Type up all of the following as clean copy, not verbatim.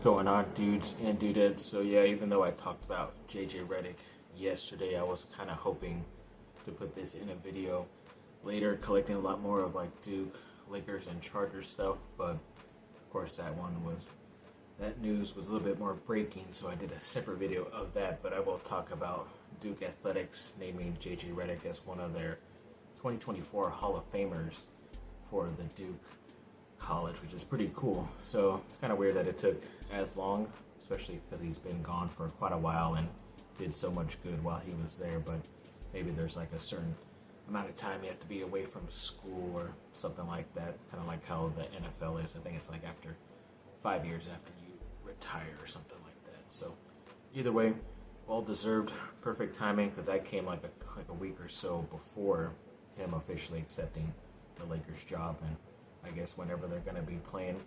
Going on, dudes and dudettes? So yeah, even though I talked about JJ Redick yesterday, I was kind of hoping to put this in a video later, collecting a lot more of like Duke, Lakers, and Chargers stuff. But of course, that news was a little bit more breaking, so I did a separate video of that. But I will talk about Duke Athletics naming JJ Redick as one of their 2024 Hall of Famers for the Duke college, which is pretty cool. So it's kind of weird that it took as long, especially because he's been gone for quite a while and did so much good while he was there. But maybe there's like a certain amount of time you have to be away from school or something like that, kind of like how the NFL is. I think it's like after 5 years after you retire or something like that. So either way, well deserved, perfect timing, because that came like a week or so before him officially accepting the Lakers job. And I guess whenever they're going to be playing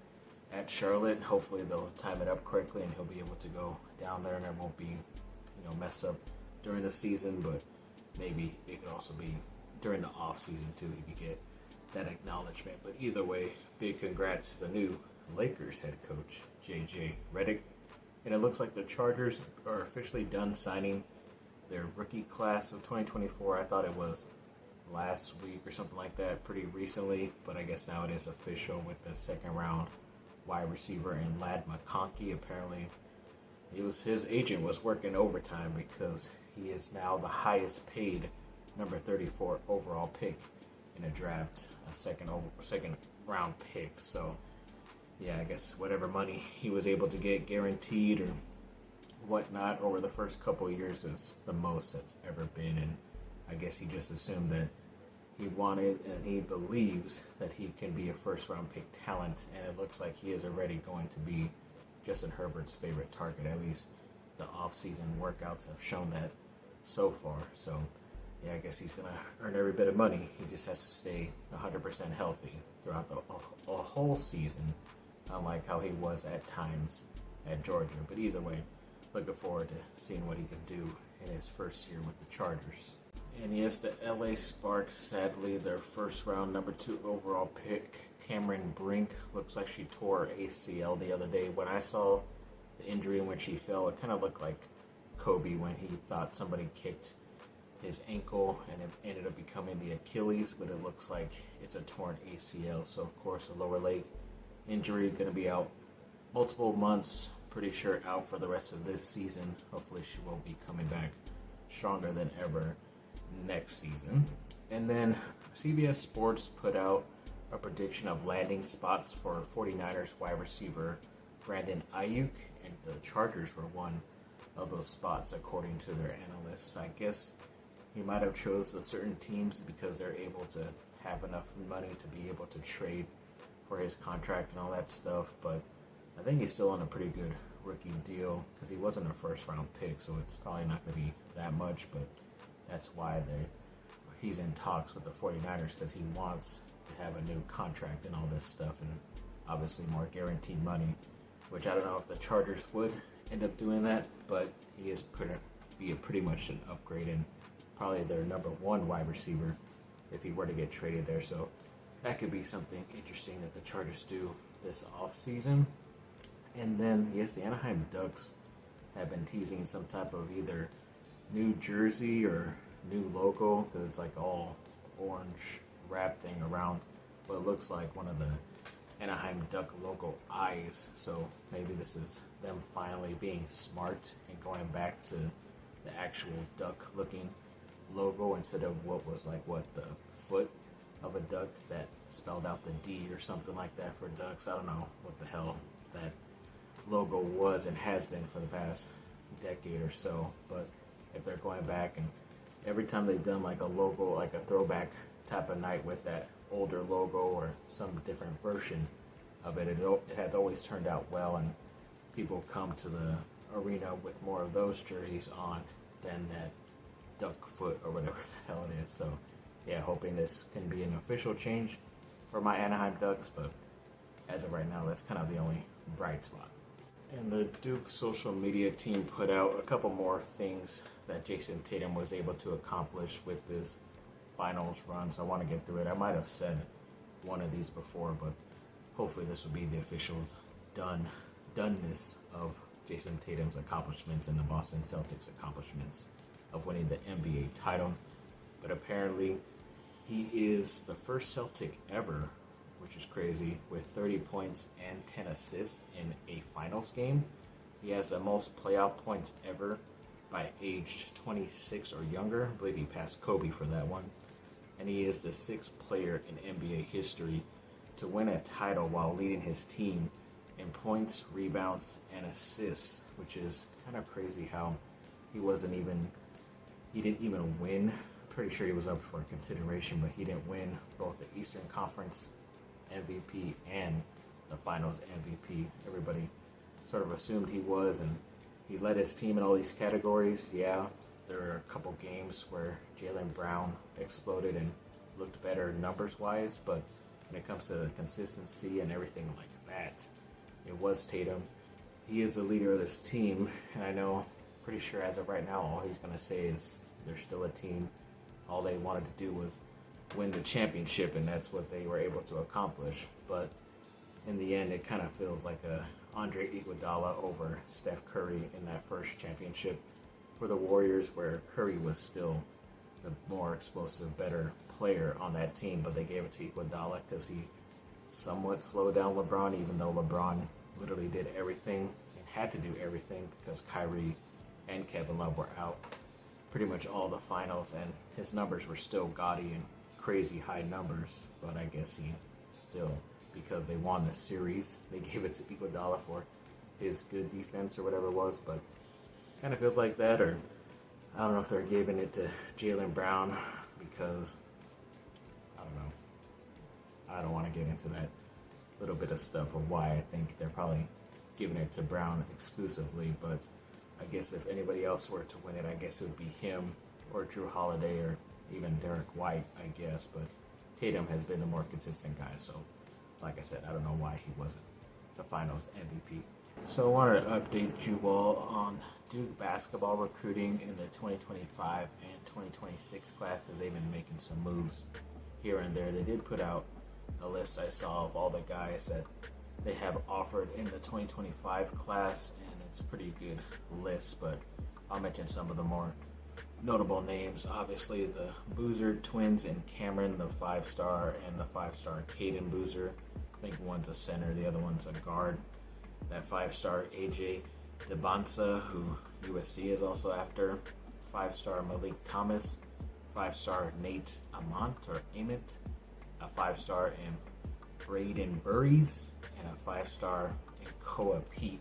at Charlotte, hopefully they'll time it up correctly and he'll be able to go down there and there won't be, mess up during the season. But maybe it could also be during the off season too if you get that acknowledgement. But either way, big congrats to the new Lakers head coach, JJ Redick. And it looks like the Chargers are officially done signing their rookie class of 2024. I thought it was last week or something like that, pretty recently, but I guess now it is official with the second round wide receiver and Lad McConkey. Apparently his agent was working overtime because he is now the highest paid number 34 overall pick in a draft, a second round pick. So yeah, I guess whatever money he was able to get guaranteed or whatnot over the first couple of years is the most that's ever been. And I guess he just assumed that he wanted and he believes that he can be a first-round pick talent, and it looks like he is already going to be Justin Herbert's favorite target. At least the off-season workouts have shown that so far. So, yeah, I guess he's going to earn every bit of money. He just has to stay 100% healthy throughout the whole season, unlike how he was at times at Georgia. But either way, looking forward to seeing what he can do in his first year with the Chargers. And yes, the LA Sparks, sadly, their first round number 2 overall pick, Cameron Brink, looks like she tore ACL the other day. When I saw the injury in which he fell, it kind of looked like Kobe when he thought somebody kicked his ankle and it ended up becoming the Achilles, but it looks like it's a torn ACL. So, of course, a lower leg injury, going to be out multiple months, pretty sure out for the rest of this season. Hopefully she will be coming back stronger than ever next season. And then CBS Sports put out a prediction of landing spots for 49ers wide receiver Brandon Aiyuk, and the Chargers were one of those spots according to their analysts. I guess he might have chose the certain teams because they're able to have enough money to be able to trade for his contract and all that stuff. But I think he's still on a pretty good rookie deal because he wasn't a first round pick, so it's probably not going to be that much. But that's why he's in talks with the 49ers, because he wants to have a new contract and all this stuff, and obviously more guaranteed money, which I don't know if the Chargers would end up doing that, but he is pretty much an upgrade and probably their number 1 wide receiver if he were to get traded there. So that could be something interesting that the Chargers do this offseason. And then, yes, the Anaheim Ducks have been teasing some type of either new jersey or new logo, because it's like all orange wrap thing around what looks like one of the Anaheim Duck logo eyes. So maybe this is them finally being smart and going back to the actual duck looking logo instead of what was like the foot of a duck that spelled out the D or something like that for ducks. I don't know what the hell that logo was and has been for the past decade or so. But if they're going back, and every time they've done like a logo, like a throwback type of night with that older logo or some different version of it, it has always turned out well, and people come to the arena with more of those jerseys on than that duck foot or whatever the hell it is. So yeah, hoping this can be an official change for my Anaheim Ducks, but as of right now, that's kind of the only bright spot. And the Duke social media team put out a couple more things that Jason Tatum was able to accomplish with this finals run, so I want to get through it. I might have said one of these before, but hopefully this will be the official done doneness of Jason Tatum's accomplishments and the Boston Celtics' accomplishments of winning the NBA title. But apparently, he is the first Celtic ever, which is crazy, with 30 points and 10 assists in a finals game. He has the most playoff points ever by aged 26 or younger. I believe he passed Kobe for that one. And he is the sixth player in NBA history to win a title while leading his team in points, rebounds, and assists, which is kind of crazy how he didn't even win. Pretty sure he was up for consideration, but he didn't win both the Eastern Conference MVP and the Finals MVP. Everybody sort of assumed he was, and he led his team in all these categories. Yeah, there were a couple games where Jaylen Brown exploded and looked better numbers-wise, but when it comes to consistency and everything like that, it was Tatum. He is the leader of this team, and I know, pretty sure as of right now, all he's going to say is they're still a team. All they wanted to do was win the championship, and that's what they were able to accomplish. But in the end, it kind of feels like a Andre Iguodala over Steph Curry in that first championship for the Warriors, where Curry was still the more explosive, better player on that team, but they gave it to Iguodala because he somewhat slowed down LeBron, even though LeBron literally did everything and had to do everything because Kyrie and Kevin Love were out pretty much all the finals, and his numbers were still gaudy and crazy high numbers, but I guess he still, because they won the series, they gave it to Iguodala for his good defense or whatever it was, but kind of feels like that, or I don't know if they're giving it to Jaylen Brown because, I don't know, I don't want to get into that little bit of stuff of why I think they're probably giving it to Brown exclusively, but I guess if anybody else were to win it, I guess it would be him or Drew Holiday or even Derek White, I guess. But Tatum has been the more consistent guy. So, like I said, I don't know why he wasn't the Finals MVP. So I wanted to update you all on Duke basketball recruiting in the 2025 and 2026 class because they've been making some moves here and there. They did put out a list I saw of all the guys that they have offered in the 2025 class, and it's a pretty good list, but I'll mention some of the more notable names. Obviously, the Boozer twins and Cameron, the 5-star, and the 5-star Caden Boozer. I think one's a center, the other one's a guard. That 5-star AJ Debansa, who USC is also after. 5-star Malik Thomas. 5-star Nate Amont, a 5-star in Braden Burries, and a 5-star in Koa Pete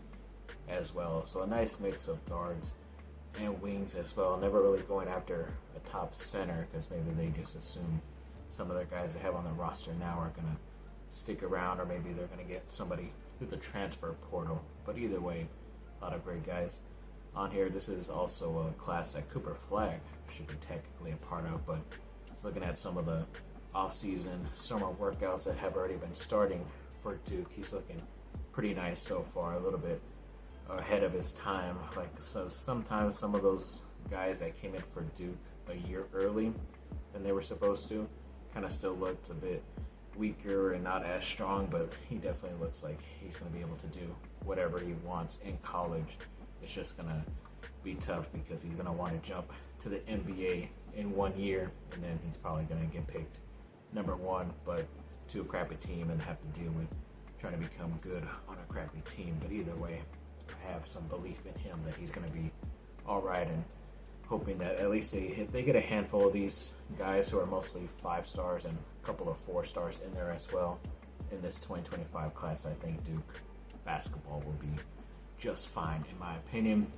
as well. So a nice mix of guards and wings as well. Never really going after a top center because maybe they just assume some of the guys they have on the roster now are going to stick around, or maybe they're going to get somebody through the transfer portal. But either way, a lot of great guys on here. This is also a class that Cooper Flagg should be technically a part of, but just looking at some of the off-season summer workouts that have already been starting for Duke, he's looking pretty nice so far, a little bit ahead of his time. Like, so sometimes some of those guys that came in for Duke a year early than they were supposed to kind of still looked a bit weaker and not as strong, but he definitely looks like he's going to be able to do whatever he wants in college. It's just going to be tough because he's going to want to jump to the NBA in 1 year, and then he's probably going to get picked number one, but to a crappy team and have to deal with trying to become good on a crappy team. But either way, I have some belief in him that he's going to be all right, and hoping that at least if they get a handful of these guys who are mostly 5-stars and a couple of 4-stars in there as well in this 2025 class, I think Duke basketball will be just fine in my opinion.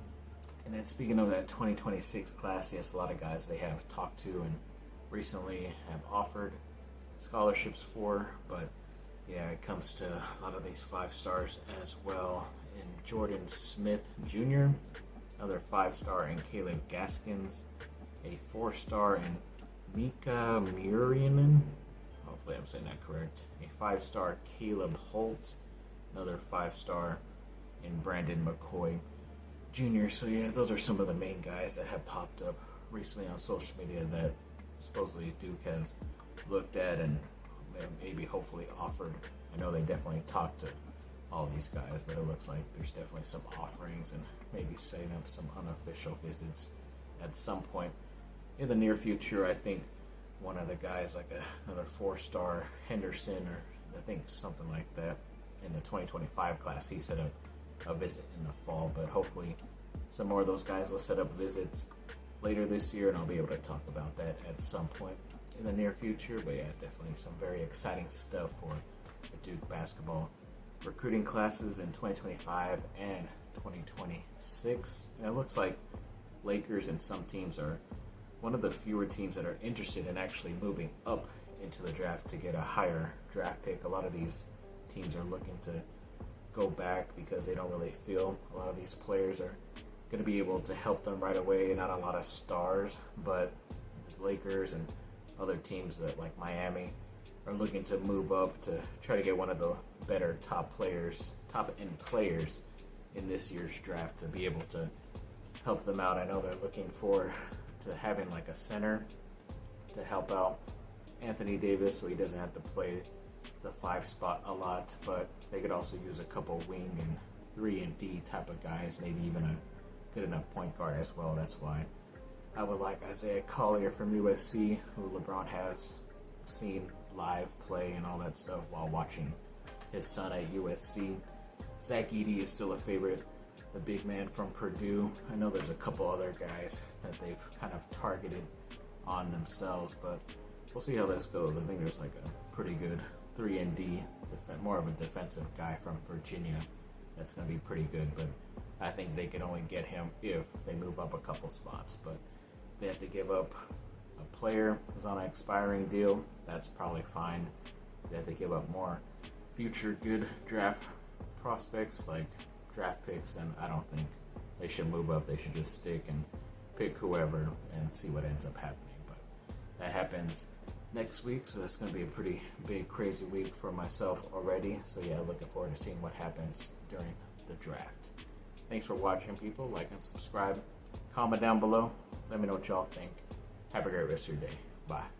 And then speaking of that 2026 class, yes, a lot of guys they have talked to and recently have offered scholarships for, but yeah, it comes to a lot of these 5-stars as well. And Jordan Smith Jr., another 5-star in Caleb Gaskins, a 4-star in Mika Murianen, hopefully I'm saying that correct, a 5-star Caleb Holt, another 5-star in Brandon McCoy Jr. So yeah, those are some of the main guys that have popped up recently on social media that supposedly Duke has looked at and maybe hopefully offered. I know they definitely talked to all these guys, but it looks like there's definitely some offerings and maybe setting up some unofficial visits at some point in the near future. I think one of the guys, like another 4-star Henderson, or I think something like that, in the 2025 class, he set up a visit in the fall, but hopefully some more of those guys will set up visits later this year, and I'll be able to talk about that at some point in the near future. But yeah, definitely some very exciting stuff for the Duke basketball recruiting classes in 2025 and 2026. And it looks like Lakers and some teams are one of the fewer teams that are interested in actually moving up into the draft to get a higher draft pick. A lot of these teams are looking to go back because they don't really feel a lot of these players are going to be able to help them right away. Not a lot of stars, but the Lakers and other teams that like Miami are looking to move up to try to get one of the better top end players in this year's draft to be able to help them out. I know they're looking forward to having like a center to help out Anthony Davis so he doesn't have to play the 5 spot a lot, but they could also use a couple wing and 3 and D type of guys, maybe even a good enough point guard as well. That's why I would like Isaiah Collier from USC, who LeBron has seen live play and all that stuff while watching his son at USC. Zach Edey is still a favorite, the big man from Purdue. I know there's a couple other guys that they've kind of targeted on themselves, but we'll see how this goes. I think there's like a pretty good 3 and D, more of a defensive guy from Virginia that's going to be pretty good, but I think they can only get him if they move up a couple spots. But if they have to give up a player who's on an expiring deal, that's probably fine. If they have to give up more future good draft prospects, like draft picks, then I don't think they should move up. They should just stick and pick whoever and see what ends up happening. But that happens next week, so it's going to be a pretty big, crazy week for myself already. So yeah, looking forward to seeing what happens during the draft. Thanks for watching, people. Like and subscribe. Comment down below. Let me know what y'all think. Have a great rest of your day. Bye.